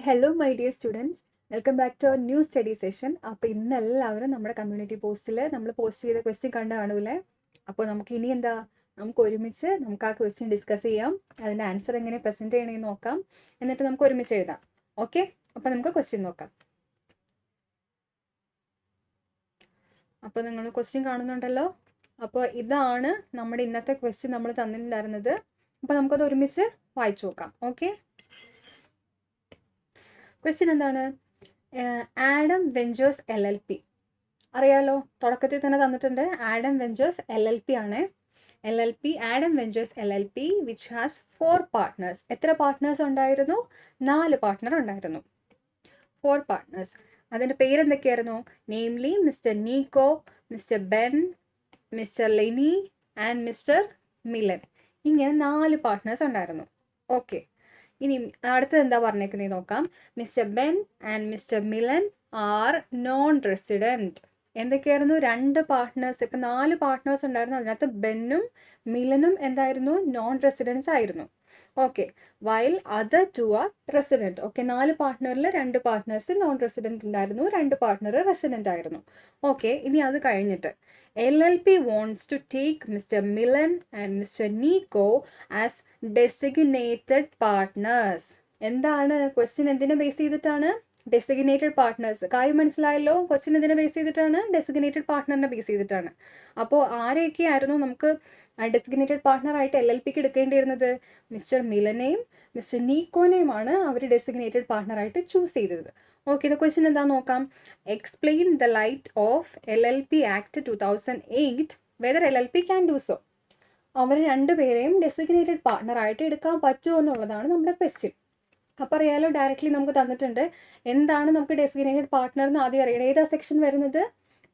Hello, my dear students. Welcome back to our new study session. അപ്പോൾ ഇന്ന് എല്ലാവരും നമ്മുടെ കമ്മ്യൂണിറ്റി പോസ്റ്റിൽ നമ്മൾ പോസ്റ്റ് ചെയ്ത ക്വസ്റ്റ്യൻ കണ്ടു കാണൂലേ? അപ്പോൾ നമുക്ക് ഇനി എന്താ നമുക്ക് ഒരുമിച്ച് നമുക്ക് ആ ക്വസ്റ്റ്യൻ ഡിസ്കസ് ചെയ്യാം. അതിൻ്റെ ആൻസർ എങ്ങനെ പ്രസൻറ്റ് ചെയ്യണമെന്ന് നോക്കാം. എന്നിട്ട് നമുക്ക് ഒരുമിച്ച് എഴുതാം. ഓക്കെ, അപ്പോൾ നമുക്ക് ക്വസ്റ്റ്യൻ നോക്കാം. അപ്പോൾ നിങ്ങൾ ക്വസ്റ്റ്യൻ കാണുന്നുണ്ടല്ലോ. അപ്പോൾ ഇതാണ് നമ്മുടെ ഇന്നത്തെ ക്വസ്റ്റ്യൻ നമ്മൾ തന്നിട്ടുണ്ടായിരുന്നത്. അപ്പോൾ നമുക്കത് ഒരുമിച്ച് വായിച്ചു നോക്കാം. ഓക്കെ, ക്വസ്റ്റ്യൻ എന്താണ്? ആഡം വെഞ്ചേഴ്സ് LLP അറിയാലോ, തുടക്കത്തിൽ തന്നെ തന്നിട്ടുണ്ട്. ആഡം വെഞ്ചേഴ്സ് LLP ആണ്. Adam ventures LLP which has 4 partners. എത്ര പാർട്ട്നേഴ്സ് ഉണ്ടായിരുന്നു? 4 പാർട്ട്ണർ ഉണ്ടായിരുന്നു. 4 പാർട്ട്നേഴ്സ്. അതിൻ്റെ പേരെന്തൊക്കെയായിരുന്നു? Namely mister Nico, mister Ben, mister Leni and mister Milan. ഇങ്ങനെ 4 പാർട്ട്നേഴ്സ് ഉണ്ടായിരുന്നു. ഓക്കെ, ഇനി അടുത്തത് എന്താ പറഞ്ഞേക്കുന്നത് നോക്കാം. Mister Ben and mister Milan are non resident. എന്തൊക്കെയായിരുന്നു? 2 പാർട്ട്നേഴ്സ്. ഇപ്പം 4 പാർട്ട്നേഴ്സ് ഉണ്ടായിരുന്നു. അതിനകത്ത് ബെന്നും മിലനും എന്തായിരുന്നു? നോൺ റെസിഡൻസ് ആയിരുന്നു. Okay, while other 2 are resident. Okay, 4 പാർട്ട്ണറിൽ 2 പാർട്ട്നേഴ്സ് നോൺ റെസിഡൻറ്റ് ഉണ്ടായിരുന്നു, 2 പാർട്ട്ണർ റെസിഡൻറ്റ് ആയിരുന്നു. ഓക്കെ, ഇനി അത് കഴിഞ്ഞിട്ട് LLP wants to take Mr. Milan and Mr. Nico as designated partners. എന്താണ് ക്വസ്റ്റ്യൻ? എന്തിനെ ബേസ് ചെയ്തിട്ടാണ്? Designated partners. കാര്യം മനസ്സിലായല്ലോ. ക്വസ്റ്റ്യൻ എന്തിനെ ബേസ് ചെയ്തിട്ടാണ്? ഡെസിഗ്നേറ്റഡ് പാർട്ട്ണറിനെ ബേസ് ചെയ്തിട്ടാണ്. അപ്പോൾ ആരെയൊക്കെയായിരുന്നു നമുക്ക് ഡെസിഗ്നേറ്റഡ് പാർട്ട്ണറായിട്ട് LLPക്ക് എടുക്കേണ്ടിയിരുന്നത്? മിസ്റ്റർ മിലനെയും മിസ്റ്റർ നീക്കോനെയുമാണ് അവർ ഡെസിഗ്നേറ്റഡ് പാർട്ട്ണറായിട്ട് ചൂസ് ചെയ്തത്. ഓക്കെ, ഇത് ക്വസ്റ്റ്യൻ എന്താ നോക്കാം. Explain the light of LLP act 2008 whether LLP can do so. അവർ രണ്ടുപേരെയും ഡെസിഗ്നേറ്റഡ് പാർട്ട്ണറായിട്ട് എടുക്കാൻ പറ്റുമോ എന്നുള്ളതാണ് നമ്മുടെ ക്വസ്റ്റ്യൻ. അപ്പോൾ അറിയാലോ, ഡയറക്റ്റ്ലി നമുക്ക് തന്നിട്ടുണ്ട്. എന്താണ് നമുക്ക് ഡെസിഗ്നേറ്റഡ് പാർട്ട്ണർ എന്ന് ആദ്യം അറിയണം. ഏതാ സെക്ഷൻ വരുന്നത്?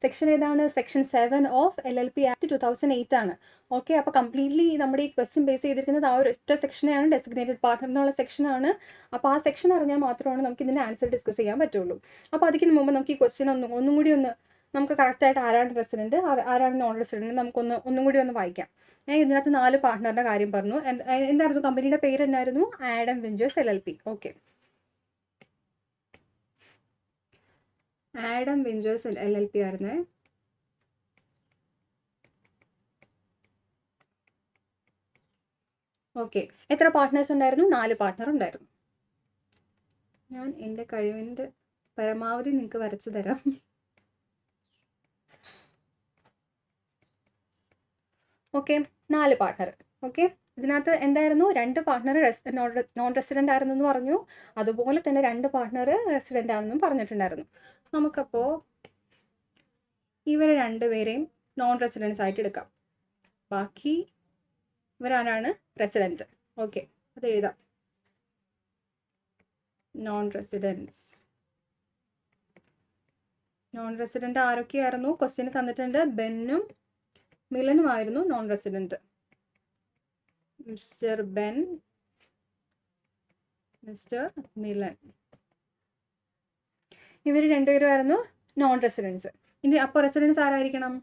സെക്ഷൻ ഏതാണ്? സെക്ഷൻ 7 ഓഫ് LLP ആക്ട് 2008 ആണ്. ഓക്കെ, അപ്പോൾ കംപ്ലീറ്റ്ലി നമ്മുടെ ഈ ക്വസ്റ്റ്യൻ ബേസ് ചെയ്തിരിക്കുന്നത് ആ ഒരു ഒറ്റ സെക്ഷനെയാണ്, ഡെസിഗ്നേറ്റഡ് പാർട്ട്ണർ എന്നുള്ള സെക്ഷനാണ്. അപ്പോൾ ആ സെക്ഷൻ അറിഞ്ഞാൽ മാത്രമാണ് നമുക്ക് ഇതിൻ്റെ ആൻസർ ഡിസ്കസ് ചെയ്യാൻ പറ്റുള്ളൂ. അപ്പോൾ അതിന് മുമ്പ് നമുക്ക് ഈ ക്വസ്റ്റ്യൻ ഒന്നും കൂടി നമുക്ക് കറക്റ്റായിട്ട് ആരാണ് റെസിഡൻറ്റ്, ആരാണ് നോൺ റെസിഡൻറ്റ്, ഒന്നും കൂടി ഒന്ന് വായിക്കാം. ഇതിനകത്ത് 4 പാർട്ട്ണറുടെ കാര്യം പറഞ്ഞു. എന്തായിരുന്നു കമ്പനിയുടെ പേര്? എന്നായിരുന്നു? Adam ventures LLP. Okay, Adam ventures LLP ആയിരുന്നേ. ഓക്കെ, എത്ര പാർട്ട്നേഴ്സ് ഉണ്ടായിരുന്നു? 4 പാർട്ട്ണർ ഉണ്ടായിരുന്നു. ഞാൻ എൻ്റെ കഴിവിൻ്റെ പരമാവധി നിങ്ങൾക്ക് വരച്ചു തരാം. Okay, 4 partner. ഓക്കെ, ഇതിനകത്ത് എന്തായിരുന്നു? 2 പാർട്ട്ണർ നോൺ റെസിഡൻ്റ് ആയിരുന്നു എന്ന് പറഞ്ഞു. അതുപോലെ തന്നെ 2 പാർട്ട്ണർ റെസിഡൻ്റ് ആണെന്നും പറഞ്ഞിട്ടുണ്ടായിരുന്നു. നമുക്കപ്പോൾ ഇവർ രണ്ടുപേരെയും നോൺ റെസിഡൻസ് ആയിട്ട് എടുക്കാം. ബാക്കി ഇവരാരാണ്? റെസിഡൻറ്റ്. ഓക്കെ, അത് എഴുതാം. നോൺ റെസിഡൻറ്റ് ആരൊക്കെയായിരുന്നു? ക്വസ്റ്റ്യന് തന്നിട്ടുണ്ട്. ബെന്നും മിലനുമായിരുന്നു non resident. Mister Ben, mister Milan, ഇവർ രണ്ടുപേരുമായിരുന്നു നോൺ റെസിഡൻസ്. ഇനി അപ്പോൾ റെസിഡൻസ് ആരായിരിക്കണം?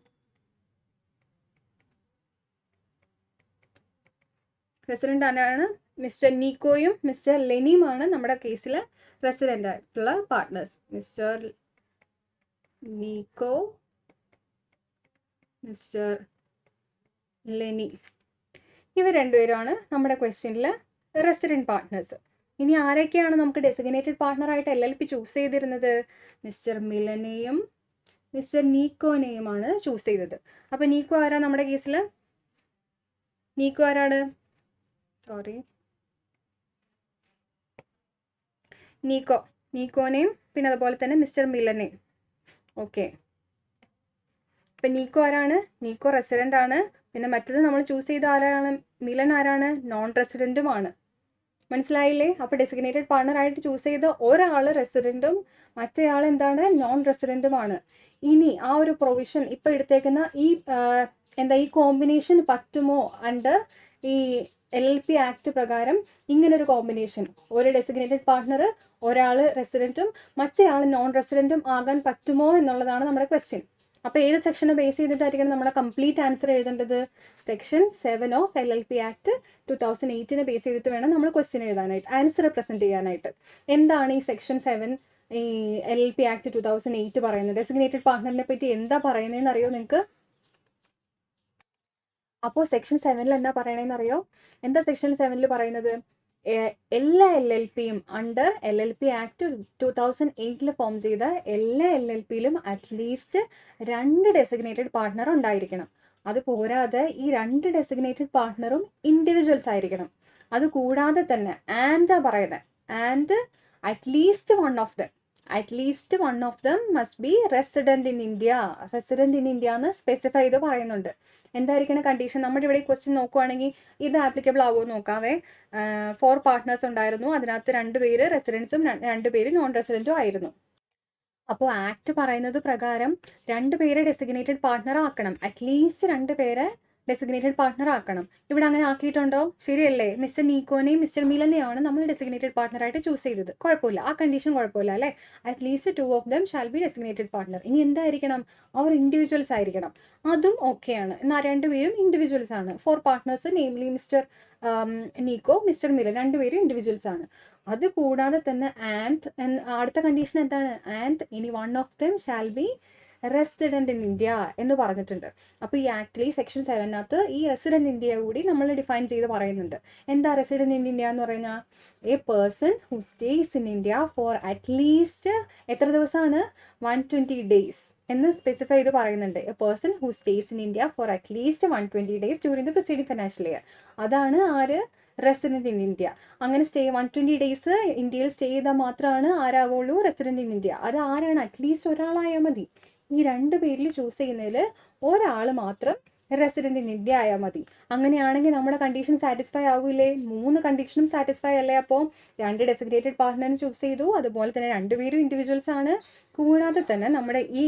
റെസിഡൻ്റ് ആരാണ്? മിസ്റ്റർ നീക്കോയും മിസ്റ്റർ ലെനിയുമാണ് നമ്മുടെ കേസിൽ റെസിഡൻ്റ് ആയിട്ടുള്ള partners. Mister Nico, mister Leni, ഇവർ രണ്ടുപേരുമാണ് നമ്മുടെ ക്വസ്റ്റ്യനിൽ റെസിഡൻറ്റ് പാർട്ട്നേഴ്സ്. ഇനി ആരൊക്കെയാണ് നമുക്ക് ഡെസിഗ്നേറ്റഡ് പാർട്ട്ണറായിട്ട് LLP ചൂസ് ചെയ്തിരുന്നത്? മിസ്റ്റർ മിലനെയും മിസ്റ്റർ നീക്കോനെയുമാണ് ചൂസ് ചെയ്തത്. അപ്പോൾ നീക്കോ ആരാ നമ്മുടെ കേസിൽ? നീക്കോ ആരാണ്? നീക്കോനെയും പിന്നെ അതുപോലെ തന്നെ മിസ്റ്റർ മിലനെയും. ഓക്കെ, ഇപ്പം നീക്കോ ആരാണ്? നീക്കോ റെസിഡൻ്റ് ആണ്. പിന്നെ മറ്റത് നമ്മൾ ചൂസ് ചെയ്ത ആരാണ്? മിലൻ ആരാണ്? നോൺ റെസിഡൻറ്റുമാണ്. മനസ്സിലായില്ലേ? അപ്പോൾ ഡെസിഗ്നേറ്റഡ് പാർട്ട്ണറായിട്ട് ചൂസ് ചെയ്ത ഒരാൾ റെസിഡൻറ്റും മറ്റേയാൾ എന്താണ്? നോൺ റെസിഡൻറ്റുമാണ്. ഇനി ആ ഒരു പ്രൊവിഷൻ ഇപ്പോൾ എടുത്തേക്കുന്ന ഈ കോമ്പിനേഷൻ പറ്റുമോ അണ്ടർ ഈ LLP ആക്ട് പ്രകാരം? ഇങ്ങനൊരു കോമ്പിനേഷൻ, ഒരു ഡെസിഗ്നേറ്റഡ് പാർട്ട്ണർ, ഒരാൾ റെസിഡൻറ്റും മറ്റേയാൾ നോൺ റെസിഡൻറ്റും ആകാൻ പറ്റുമോ എന്നുള്ളതാണ് നമ്മുടെ ക്വസ്റ്റ്യൻ. അപ്പോൾ ഏത് സെക്ഷനെ ബേസ് ചെയ്തിട്ടായിരിക്കണം നമ്മുടെ കംപ്ലീറ്റ് ആൻസർ എഴുതേണ്ടത്? Section 7 of LLP act 2008 base ചെയ്തിട്ട് വേണം നമ്മൾ ക്വസ്റ്റ്യൻ എഴുതാനായിട്ട്, ആൻസർ പ്രസൻറ്റ് ചെയ്യാനായിട്ട്. എന്താണ് ഈ സെക്ഷൻ 7 ഈ LLP ആക്ട് 2008 പറയുന്നത്? ഡെസിഗ്നേറ്റഡ് പാർട്ട്ണറിനെ പറ്റി എന്താ പറയുന്നതെന്ന് അറിയോ നിങ്ങൾക്ക്? അപ്പോൾ സെക്ഷൻ 7 എന്താ പറയണതെന്ന് അറിയോ? എന്താ സെക്ഷൻ 7 പറയുന്നത്? എല്ലാ LLPയും അണ്ടർ LLP ആക്ട് 2008 ഫോം ചെയ്ത എല്ലാ LLPയിലും അറ്റ്ലീസ്റ്റ് 2 ഡെസിഗ്നേറ്റഡ് പാർട്ട്ണർ ഉണ്ടായിരിക്കണം. അത് പോരാതെ ഈ 2 ഡെസിഗ്നേറ്റഡ് പാർട്ട്ണറും ഇൻഡിവിജ്വൽസ് ആയിരിക്കണം. അത് കൂടാതെ തന്നെ പറയുന്നത് and at least one of them must be resident in India. Resident in India എന്ന് സ്പെസിഫൈ ചെയ്ത് പറയുന്നുണ്ട്. എന്തായിരിക്കണം കണ്ടീഷൻ? നമ്മുടെ ഇവിടെ ക്വസ്റ്റ്യൻ നോക്കുവാണെങ്കിൽ ഇത് ആപ്ലിക്കബിൾ ആവുമോ നോക്കാവേ. 4 പാർട്ട്നേഴ്സ് ഉണ്ടായിരുന്നു, അതിനകത്ത് 2 പേര് റെസിഡൻസും 2 പേര് നോൺ റെസിഡൻറ്റും ആയിരുന്നു. അപ്പോൾ ആക്ട് പറയുന്നത് പ്രകാരം 2 പേരെ ഡെസിഗ്നേറ്റഡ് പാർട്ട്ണർ ആക്കണം, അറ്റ്ലീസ്റ്റ് 2 പേരെ ഡെസിഗ്നേറ്റഡ് പാർട്ട്ണർ ആക്കണം. ഇവിടെ അങ്ങനെ ആക്കിയിട്ടുണ്ടോ? ശരിയല്ലേ? മിസ്റ്റർ നീക്കോനെയും മിസ്റ്റർ മിലനെയാണ് നമ്മൾ ഡെസിഗ്നേറ്റഡ് പാർട്ട്ണറായിട്ട് ചൂസ് ചെയ്തത്. കുഴപ്പമില്ല, ആ കണ്ടീഷൻ കുഴപ്പമില്ല അല്ലേ? At least 2 of them shall be designated partner. ഇനി എന്തായിരിക്കണം? അവർ ഇൻഡിവിജ്വൽസ് ആയിരിക്കണം. അതും ഓക്കെയാണ്. എന്നാൽ 2 പേരും ഇൻഡിവിജ്വൽസ് ആണ്. 4 partners namely mister Nico, mister Milan, 2 പേരും ഇൻഡിവിജ്വൽസ് ആണ്. അത് കൂടാതെ തന്നെ അടുത്ത കണ്ടീഷൻ എന്താണ്? ആൻഡ് ഇനി one of them shall be resident in India എന്ന് പറഞ്ഞിട്ടുണ്ട്. അപ്പോൾ ഈ ആക്ടിൽ സെക്ഷൻ 7 ഈ റെസിഡന്റ് ഇന്ത്യ കൂടി നമ്മൾ ഡിഫൈൻ ചെയ്ത് പറയുന്നുണ്ട്. എന്താ റെസിഡന്റ് ഇൻ ഇന്ത്യ എന്ന് പറഞ്ഞാൽ? A person who stays in India for at least എത്ര ദിവസമാണ്? 120 days എന്ന് സ്പെസിഫൈ ചെയ്ത് പറയുന്നുണ്ട്. A person who stays in India for at least 120 days during the preceding financial year. അതാണ് ആര്? Resident in India. അങ്ങനെ 120 days ഇന്ത്യയിൽ സ്റ്റേ ചെയ്താൽ മാത്രമാണ് ആരാവുള്ളൂ? Resident in India. അത് ആരാണ്? അറ്റ്ലീസ്റ്റ് ഒരാളായാൽ മതി. ഈ 2 പേരിൽ ചൂസ് ചെയ്യുന്നതിൽ ഒരാൾ മാത്രം റെസിഡന്റ് ഇൻ ഇന്ത്യ ആയാൽ മതി. അങ്ങനെയാണെങ്കിൽ നമ്മുടെ കണ്ടീഷൻ സാറ്റിസ്ഫൈ ആവില്ലേ? 3 കണ്ടീഷനും സാറ്റിസ്ഫൈ അല്ലേ? അപ്പോൾ 2 ഡെസിഗ്നേറ്റഡ് പാർട്ട്ണറിനെ ചൂസ് ചെയ്തു, അതുപോലെ തന്നെ 2 പേരും ഇൻഡിവിജ്വൽസ് ആണ്. കൂടാതെ തന്നെ നമ്മുടെ ഈ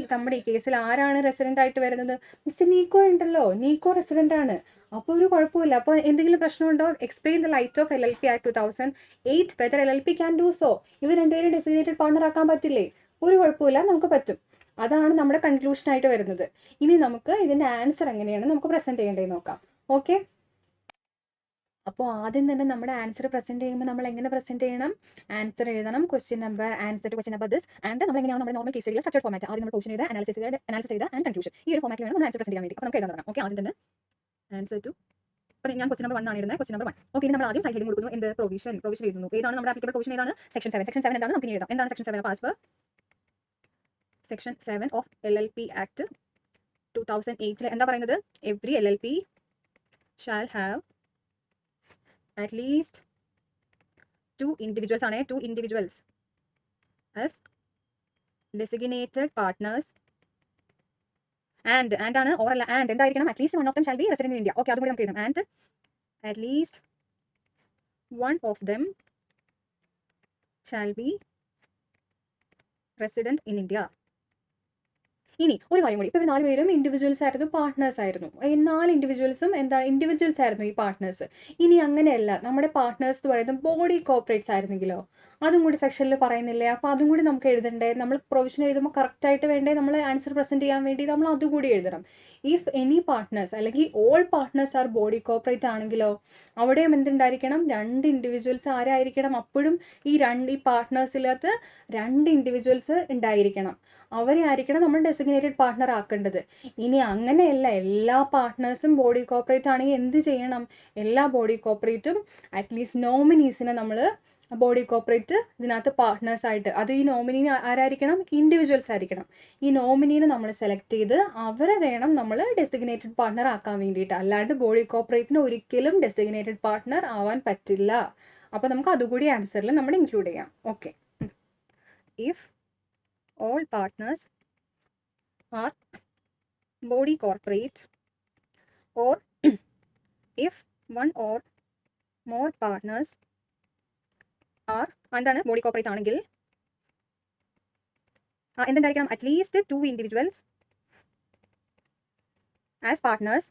കേസിൽ ആരാണ് റെസിഡന്റ് ആയിട്ട് വരുന്നത്? മിസ്റ്റർ നീക്കോ ഉണ്ടല്ലോ, നീക്കോ റെസിഡന്റ് ആണ്. അപ്പോൾ ഒരു കുഴപ്പമില്ല. അപ്പോൾ എന്തെങ്കിലും പ്രശ്നമുണ്ടോ? Explain the light of LLP act 2008 whether LLP can do so. ഇവർ 2 പേരും ഡെസിഗ്നേറ്റഡ് പാർട്ട്ണർ ആക്കാൻ പറ്റില്ലേ? ഒരു കുഴപ്പമില്ല, നമുക്ക് പറ്റും. അതാണ് നമ്മുടെ കൺക്ലൂഷൻ ആയിട്ട് വരുന്നത്. ഇനി നമുക്ക് ഇതിന്റെ ആൻസർ എങ്ങനെയാണ് നമുക്ക് പ്രസന്റ് ചെയ്യേണ്ടതെന്ന് നോക്കാം. ഓക്കെ, അപ്പോൾ ആദ്യം തന്നെ നമ്മുടെ ആൻസർ പ്രസന്റ് ചെയ്യുമ്പോൾ നമ്മൾ എങ്ങനെ പ്രസന്റ് ചെയ്യണം? ആൻസർ എഴുതണം, question number, answer to question number this, and നമ്മൾ എങ്ങനെയാണ് നമ്മുടെ നോർമൽ കേസ് സ്റ്റഡിയിലെ സ്ട്രക്ചർ ഫോർമാറ്റ്. ആദ്യം നമ്മൾ ക്വസ്റ്റ്യൻ ചെയ്ത് അനാലിസിസ് ചെയ്ത് ആൻഡ് കൺക്ലൂഷൻ. ഈ ഒരു ഫോർമാറ്റിൽ വേണം നമ്മൾ ആൻസർ പ്രസന്റ് ചെയ്യാൻ വേണ്ടി. അപ്പോൾ നമുക്ക് എഴുതാൻ തുടങ്ങാം. ഓക്കെ, ആദ്യം തന്നെ ആൻസർ ടു. അപ്പോൾ ഞാൻ ക്വസ്റ്റ്യൻ നമ്പർ 1 ആണ് ഇടുന്നത്. Question number 1. ഓക്കെ, ഇനി നമ്മൾ ആദ്യം സൈഡ് ഹെഡിംഗ് കൊടുക്കുന്നു. എന്ത്? പ്രൊവിഷൻ എഴുതുന്നു. ഏതാണ് നമ്മുടെ ആപ്ലിക്കബിൾ പ്രൊവിഷൻ? ഏതാണ്? സെക്ഷൻ 7. സെക്ഷൻ 7 എന്താണ് നമുക്ക് എഴുതാം. എന്താണ് section 7? As per section 7 of LLP act 2008 എന്താ പറയുന്നത്? Every LLP shall have at least 2 individuals ആണ്, 2 individuals as designated partners and ആണ് or അല്ല, and എന്തായിരിക്കണം? at least one of them shall be resident in India. Okay, അതുകൂടി നമുക്ക് എഴുതാം. and at least one of them shall be resident in India. ഇനി ഒരു കാര്യം കൂടി, ഇപ്പോൾ 4 പേരും ഇൻഡിവിജ്വൽസ് ആയിരുന്നു, പാർട്ട്നേഴ്സ് ആയിരുന്നു. ഈ 4 ഇൻഡിവിജ്വൽസും എന്താണ്? ഇൻഡിവിജ്വൽസ് ആയിരുന്നു ഈ പാർട്ട്നേഴ്സ്. ഇനി അങ്ങനെയല്ല, നമ്മുടെ പാർട്ട്നേഴ്സ് എന്ന് പറയുന്നത് ബോഡി കോർപ്പറേറ്റ്സ് ആയിരുന്നെങ്കിലോ? അതും കൂടി സെക്ഷനിൽ പറയുന്നില്ലേ? അപ്പോൾ അതും കൂടി നമുക്ക് എഴുതണ്ടേ? നമ്മൾ പ്രൊവിഷൻ എഴുതുമ്പോൾ കറക്റ്റായിട്ട് വേണ്ടേ? നമ്മൾ ആൻസർ പ്രസന്റ് ചെയ്യാൻ വേണ്ടി നമ്മൾ അതുകൂടി എഴുതണം. ഇഫ് എനി പാർട്ട്നേഴ്സ് അല്ലെങ്കിൽ all partners are body corporate ആണെങ്കിലോ അവിടെയും എന്തുണ്ടായിരിക്കണം? 2 ഇൻഡിവിജ്വൽസ് ആരായിരിക്കണം? അപ്പോഴും ഈ പാർട്ട്നേഴ്സിനകത്ത് 2 ഇൻഡിവിജ്വൽസ് ഉണ്ടായിരിക്കണം. അവരെ ആയിരിക്കണം നമ്മൾ ഡെസിഗ്നേറ്റഡ് പാർട്ട്ണർ ആക്കേണ്ടത്. ഇനി അങ്ങനെയല്ല, എല്ലാ പാർട്ട്നേഴ്സും ബോഡി കോർപ്പറേറ്റ് ആണെങ്കിൽ എന്ത് ചെയ്യണം? എല്ലാ ബോഡി കോർപ്പറേറ്റും അറ്റ്ലീസ്റ്റ് നോമിനീസിനെ നമ്മൾ ബോഡി കോർപ്പറേറ്റ് ഇതിനകത്ത് പാർട്ട്നേഴ്സ് ആയിട്ട്, അത് ഈ നോമിനി ആരായിരിക്കണം? ഇൻഡിവിജ്വൽസ് ആയിരിക്കണം. ഈ നോമിനീനെ നമ്മൾ സെലക്ട് ചെയ്ത് അവരെ വേണം നമ്മൾ ഡെസിഗ്നേറ്റഡ് പാർട്ട്ണർ ആക്കാൻ വേണ്ടിയിട്ട്. അല്ലാണ്ട് ബോഡി കോർപ്പറേറ്റിന് ഒരിക്കലും ഡെസിഗ്നേറ്റഡ് പാർട്ട്ണർ ആവാൻ പറ്റില്ല. അപ്പോൾ നമുക്ക് അതുകൂടി ആൻസറിൽ നമ്മൾ ഇൻക്ലൂഡ് ചെയ്യാം. Okay, if all partners are body corporate or if one or more partners are എന്താണ്? ബോഡി കോർപ്പറേറ്റ് ആണെങ്കിൽ എന്തുണ്ടായിരിക്കണം? At least 2 individuals as partners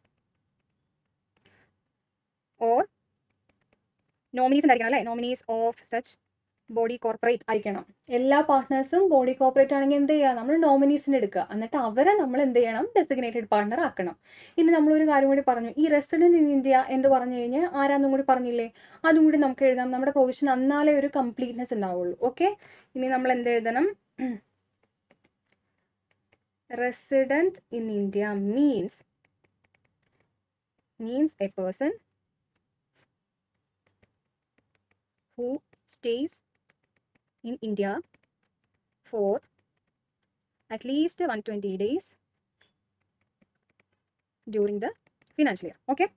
or nominees ഉണ്ടായിരിക്കണം അല്ലേ? nominees of such body corporate ആയിരിക്കണം. എല്ലാ പാർട്ട്നേഴ്സും ബോഡി കോർപ്പറേറ്റ് ആണെങ്കിൽ എന്ത് ചെയ്യുക, നമ്മൾ നോമിനീസിനെ എടുക്കുക, എന്നിട്ട് അവരെ നമ്മൾ എന്ത് ചെയ്യണം, ഡെസിഗ്നേറ്റഡ് പാർട്ട്ണർ ആക്കണം. ഇനി നമ്മളൊരു കാര്യം കൂടി പറഞ്ഞു, ഈ റെസിഡന്റ് ഇൻ ഇന്ത്യ എന്ന് പറഞ്ഞു കഴിഞ്ഞാൽ ആരാന്നും കൂടി പറഞ്ഞില്ലേ, അതും കൂടി നമുക്ക് എഴുതാം. നമ്മുടെ പ്രൊവിഷൻ എന്നാലേ ഒരു കംപ്ലീറ്റ്നെസ് ഉണ്ടാവുള്ളൂ. ഓക്കെ, ഇനി നമ്മൾ എന്ത് എഴുതണം, resident in India means a person who stays in India for at least 120 days during the financial year. Okay,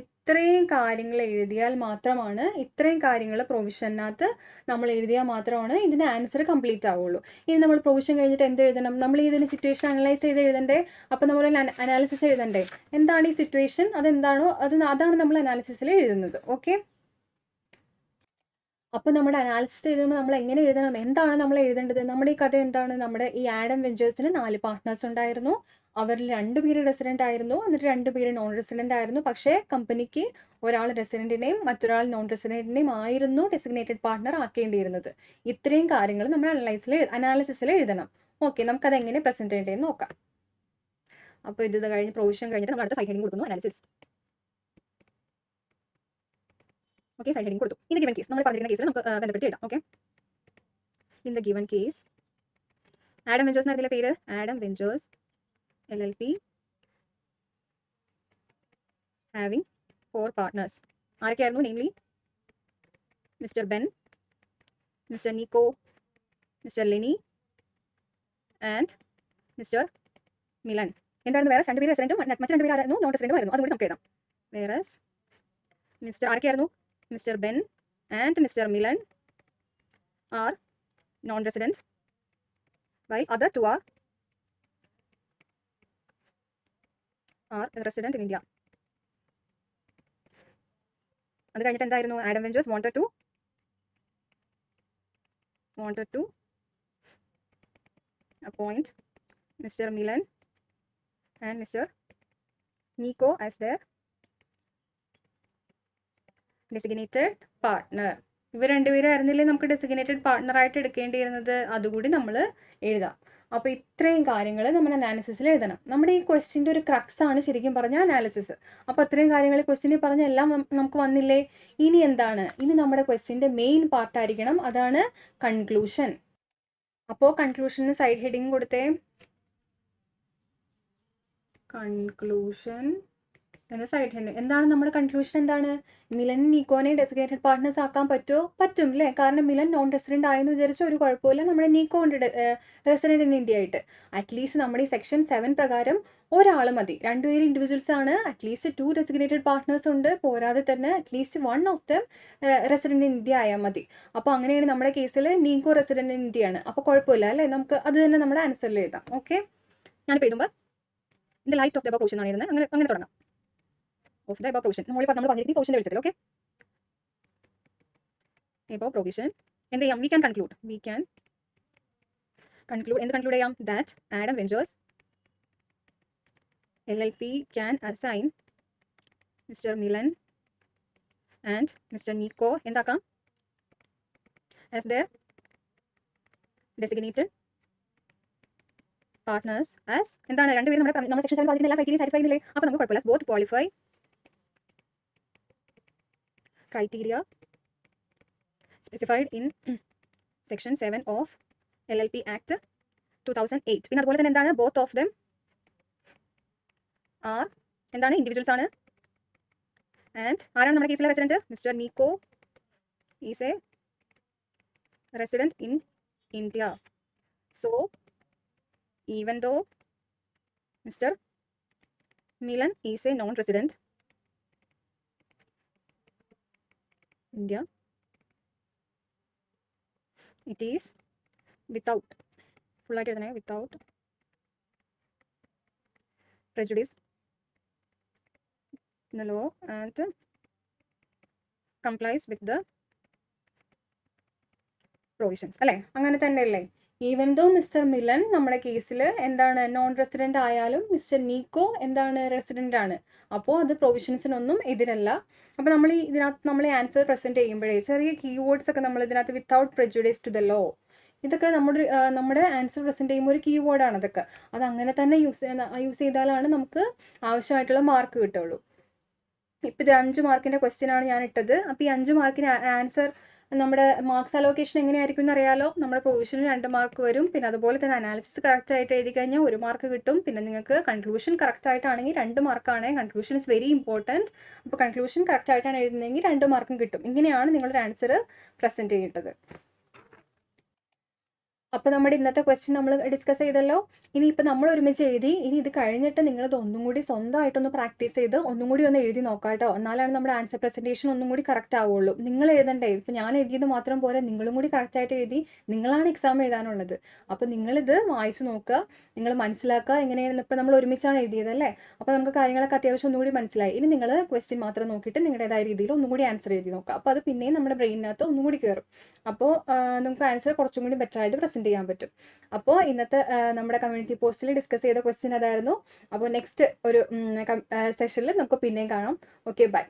ഇത്രയും കാര്യങ്ങൾ എഴുതിയാൽ മാത്രമാണ്, ഇത്രയും കാര്യങ്ങൾ പ്രൊവിഷനകത്ത് നമ്മൾ എഴുതിയാൽ മാത്രമാണ് ഇതിൻ്റെ ആൻസർ കംപ്ലീറ്റ് ആവുള്ളൂ. ഇനി നമ്മൾ പ്രൊവിഷൻ കഴിഞ്ഞിട്ട് എന്ത് എഴുതണം, നമ്മൾ ഇതിന് സിറ്റുവേഷൻ അനലൈസ് ചെയ്ത് എഴുതണ്ടേ. അപ്പോൾ നമ്മൾ അനാലിസിസ് എഴുതണ്ടേ, എന്താണ് ഈ സിറ്റുവേഷൻ, അതെന്താണോ അതാണ് നമ്മൾ അനാലിസിസിൽ എഴുതുന്നത്. ഓക്കെ, അപ്പോൾ നമ്മുടെ അനാലിസിസ് എഴുതുമ്പോൾ നമ്മൾ എങ്ങനെ എഴുതണം, എന്താണ് നമ്മൾ എഴുതേണ്ടത്. നമ്മുടെ ഈ കഥ എന്താണ്, നമ്മുടെ ഈ ആഡം വെഞ്ചേഴ്സിന് 4 പാർട്ട്നേഴ്സ് ഉണ്ടായിരുന്നു. അവരിൽ 2 പേര് റെസിഡന്റ് ആയിരുന്നു, എന്നിട്ട് 2 പേര് നോൺ റെസിഡന്റ് ആയിരുന്നു. പക്ഷേ കമ്പനിക്ക് ഒരാൾ റെസിഡന്റിനെയും മറ്റൊരാൾ നോൺ റെസിഡന്റിനെയും ആയിരുന്നു ഡെസിഗ്നേറ്റഡ് പാർട്ട്ണർ ആക്കേണ്ടിയിരുന്നത്. ഇത്രയും കാര്യങ്ങൾ നമ്മൾ അനാലിസിസിൽ എഴുതണം. ഓക്കെ, നമുക്കത് എങ്ങനെ പ്രസന്റ് ചെയ്യേണ്ടതെന്ന് നോക്കാം. അപ്പോൾ ഇത് കഴിഞ്ഞ് പ്രൊവിഷൻ കഴിഞ്ഞിട്ട് നമ്മൾ അടുത്ത സൈഡ് ഹെഡിങ് കൊടുക്കുന്നു, അനാലിസിസ്. ഓക്കെ, സൈഡ് ഹെഡിങ് കൊടുത്തു. ഇൻ ദ ഗിവൻ കേസ്, നമ്മൾ പറഞ്ഞിരിക്കുന്ന കേസിൽ നമുക്ക് ബന്ധപ്പെട്ട് എഴുതാം. Okay, in the given case Adam ventures എന്നതിലെ പേര് Adam ventures LLP having 4 partners. ആരൊക്കെയായിരുന്നു? Namely mister Ben, mister Nico, mister Leni and mister Milan. എന്തായിരുന്നു വേറെ 2 പേര് റെസിഡന്റും മറ്റു 2 പേരായിരുന്നു നോൺ റെസിഡന്റും ആയിരുന്നു. അതുകൂടി നമുക്ക് എഴുതാം. വേറെ mister ആരൊക്കെയായിരുന്നു? Mr. Ben and Mr. Milan are non-residents, while other 2 are resident in India. അത് കഴിഞ്ഞിട്ട് എന്തായിരുന്നു, Adam ventures wanted to appoint Mr. Milan and Mr. Nico as their designated partner. ഇവർ 2 പേരായിരുന്നില്ലേ നമുക്ക് ഡെസിഗ്നേറ്റഡ് പാർട്ട്ണർ ആയിട്ട് എടുക്കേണ്ടിയിരുന്നത്, അതുകൂടി നമ്മൾ എഴുതാം. അപ്പോൾ ഇത്രയും കാര്യങ്ങൾ നമ്മൾ അനാലിസിസിൽ എഴുതണം. നമ്മുടെ ഈ ക്വസ്റ്റ്യൻ്റെ ഒരു ക്രക്സ് ആണ് ശരിക്കും പറഞ്ഞാൽ അനാലിസിസ്. അപ്പോൾ ഇത്രയും കാര്യങ്ങൾ ക്വസ്റ്റ്യനിൽ പറഞ്ഞ എല്ലാം നമുക്ക് വന്നില്ലേ. ഇനി എന്താണ്, ഇനി നമ്മുടെ ക്വസ്റ്റ്യൻ്റെ മെയിൻ പാർട്ടായിരിക്കണം, അതാണ് കൺക്ലൂഷൻ. അപ്പോൾ കൺക്ലൂഷന് സൈഡ് ഹെഡിങ് കൊടുത്തേ, കൺക്ലൂഷൻ എന്ന സൈഡ് ഹെഡിങ്. എന്താണ് നമ്മുടെ കൺക്ലൂഷൻ, എന്താണ്, മിലൻ നിക്കോനെ ഡെസിഗ്നേറ്റഡ് പാർട്ട്നേഴ്സ് ആക്കാൻ പറ്റുമോ? പറ്റും അല്ലേ, കാരണം മിലൻ നോൺ റെസിഡന്റ് ആയെന്ന് വിചാരിച്ച ഒരു കുഴപ്പമില്ല, നമ്മുടെ നിക്കോ ഉണ്ട് റെസിഡന്റ് ഇൻ ഇന്ത്യ ആയിട്ട്. അറ്റ്ലീസ്റ്റ് നമ്മുടെ ഈ സെക്ഷൻ 7 പ്രകാരം ഒരാൾ മതി. 2 പേര് ഇൻഡിവിജ്വൽസ് ആണ്, അറ്റ്ലീസ്റ്റ് 2 ഡെസിഗ്നേറ്റഡ് പാർട്ട്നേഴ്സ് ഉണ്ട്, പോരാതെ തന്നെ at least 1 of them resident in India ആയാൽ മതി. അപ്പോൾ അങ്ങനെയാണ് നമ്മുടെ കേസിൽ നിക്കോ റെസിഡന്റ് ഇൻ ഇന്ത്യ ആണ്. അപ്പോൾ കുഴപ്പമില്ല അല്ലേ, നമുക്ക് അത് തന്നെ നമ്മുടെ ആൻസറിൽ എഴുതാം. ഓക്കെ, ഞാനിപ്പോൾ എഴുതുമ്പോൾ in the light of the above provision ആണ് എഴുതുന്നത്. അങ്ങനെ തുടങ്ങാം. Of the above provision, നമ്മൾ പറഞ്ഞിരിക്കുന്ന പ്രൊവിഷൻ്റെ വിളിച്ചതിൽ. ഓക്കെ, above provision എന്ത് ചെയ്യാം, we can conclude എന്ത് കൺക്ലൂഡ് ചെയ്യാം, that Adam ventures LLP can assign Mr. Milan and Mr. Nico എന്താക്കാം, as their designated partners as എന്താണ്, 2 പേരും നമ്മുടെ സെക്ഷൻ 7 പറഞ്ഞിരിക്കുന്ന എല്ലാ ക്രൈറ്റീരിയ സാറ്റിസ്ഫൈ ചെയ്യുന്നില്ലേ. അപ്പോൾ നമുക്ക് കുഴപ്പമില്ല, both qualify criteria specified in section 7 of LLP Act 2008. പിന്നെ അതുപോലെ തന്നെ എന്താണ്, both of them are എന്താണ്, ഇൻഡിവിജ്വൽസ് ആണ്. ആൻഡ് ആരാണ് നമ്മുടെ കേസിലെ resident, mister Nico is a resident in India. So even though mister Milan is a non resident India, it is without full ആയിട്ട് എഴുതണേ, without prejudice in the law and complies with the provisions. അല്ലേ, അങ്ങനെ തന്നെ അല്ലേ. Even though mister Milan നമ്മുടെ കേസിൽ എന്താണ് non resident ആയാലും mister നീക്കോ എന്താണ് റെസിഡൻ്റ് ആണ്. അപ്പോൾ അത് പ്രൊവിഷൻസിനൊന്നും എതിരല്ല. അപ്പോൾ നമ്മൾ ഇതിനകത്ത് നമ്മൾ ആൻസർ പ്രസൻറ്റ് ചെയ്യുമ്പോഴേ ചെറിയ കീവേഡ്സ് ഒക്കെ നമ്മൾ ഇതിനകത്ത് without prejudice to the law, ഇതൊക്കെ നമ്മുടെ ആൻസർ പ്രസൻറ്റ് ചെയ്യുമ്പോൾ ഒരു കീവേഡാണ് അതൊക്കെ. അത് അങ്ങനെ തന്നെ യൂസ് ചെയ്താലാണ് നമുക്ക് ആവശ്യമായിട്ടുള്ള മാർക്ക് കിട്ടുള്ളൂ. ഇപ്പം ഇത് 5 മാർക്കിൻ്റെ ക്വസ്റ്റ്യൻ ആണ് ഞാൻ ഇട്ടത്. അപ്പോൾ ഈ 5 മാർക്കിന് ആൻസർ നമ്മുടെ മാർക്സ് അലോക്കേഷൻ എങ്ങനെയായിരിക്കും എന്ന് അറിയാലോ. നമ്മുടെ പ്രൊവിഷന് 2 മാർക്ക് വരും. പിന്നെ അതുപോലെ തന്നെ അനാലിസിസ് കറക്റ്റ് ആയിട്ട് എഴുതി കഴിഞ്ഞാൽ 1 മാർക്ക് കിട്ടും. പിന്നെ നിങ്ങൾക്ക് കൺക്ലൂഷൻ കറക്റ്റ് ആയിട്ടാണെങ്കിൽ 2 മാർക്കാണ്. Conclusion is very important. അപ്പോൾ കൺക്ലൂഷൻ കറക്റ്റ് ആയിട്ടാണ് എഴുതുന്നതെങ്കിൽ 2 മാർക്കും കിട്ടും. ഇങ്ങനെയാണ് നിങ്ങളുടെ ആൻസർ പ്രസൻറ്റ് ചെയ്യേണ്ടത്. അപ്പോൾ നമ്മുടെ ഇന്നത്തെ ക്വസ്റ്റ്യൻ നമ്മൾ ഡിസ്കസ് ചെയ്തല്ലോ. ഇനിയിപ്പോൾ നമ്മൾ ഒരുമിച്ച് എഴുതി. ഇനി ഇത് കഴിഞ്ഞിട്ട് നിങ്ങളിത് ഒന്നും കൂടി സ്വന്തമായിട്ടൊന്ന് പ്രാക്ടീസ് ചെയ്ത് ഒന്നും കൂടി ഒന്ന് എഴുതി നോക്കാം കേട്ടോ. എന്നാലാണ് നമ്മുടെ ആൻസർ പ്രസൻറ്റേഷൻ ഒന്നും കൂടി കറക്റ്റ് ആവുള്ളൂ. നിങ്ങൾ എഴുതണ്ടേ. ഇപ്പോൾ ഞാൻ എഴുതിയത് മാത്രം പോരെ, നിങ്ങളും കൂടി കറക്റ്റായിട്ട് എഴുതി. നിങ്ങളാണ് എക്സാം എഴുതാനുള്ളത്. അപ്പോൾ നിങ്ങളിത് വായിച്ച് നോക്കുക, നിങ്ങൾ മനസ്സിലാക്കുക എങ്ങനെയാണ്. ഇപ്പോൾ നമ്മൾ ഒരുമിച്ചാണ് എഴുതിയതല്ലേ, അപ്പോൾ നമുക്ക് കാര്യങ്ങളൊക്കെ അത്യാവശ്യം ഒന്നും കൂടി മനസ്സിലായി. ഇനി നിങ്ങൾ ക്വസ്റ്റ്യൻ മാത്രം നോക്കിയിട്ട് നിങ്ങളുടേതായ രീതിയിൽ ഒന്നും കൂടി ആൻസർ എഴുതി നോക്കുക. അപ്പോൾ അത് പിന്നെയും നമ്മുടെ ബ്രെയിനിനകത്ത് ഒന്നും കൂടി കയറും. അപ്പോൾ നമുക്ക് ആൻസർ കുറച്ചും കൂടി ബെറ്റർ ആയിട്ട് പ്രസൻറ്റ് ചെയ്യാൻ പറ്റും. അപ്പോൾ ഇന്നത്തെ നമ്മുടെ കമ്മ്യൂണിറ്റി പോസ്റ്റിൽ ഡിസ്കസ് ചെയ്ത ക്വസ്റ്റ്യൻ അതായിരുന്നു. അപ്പോൾ നെക്സ്റ്റ് ഒരു സെഷനിൽ നമുക്ക് പിന്നെയും കാണാം. Okay, by.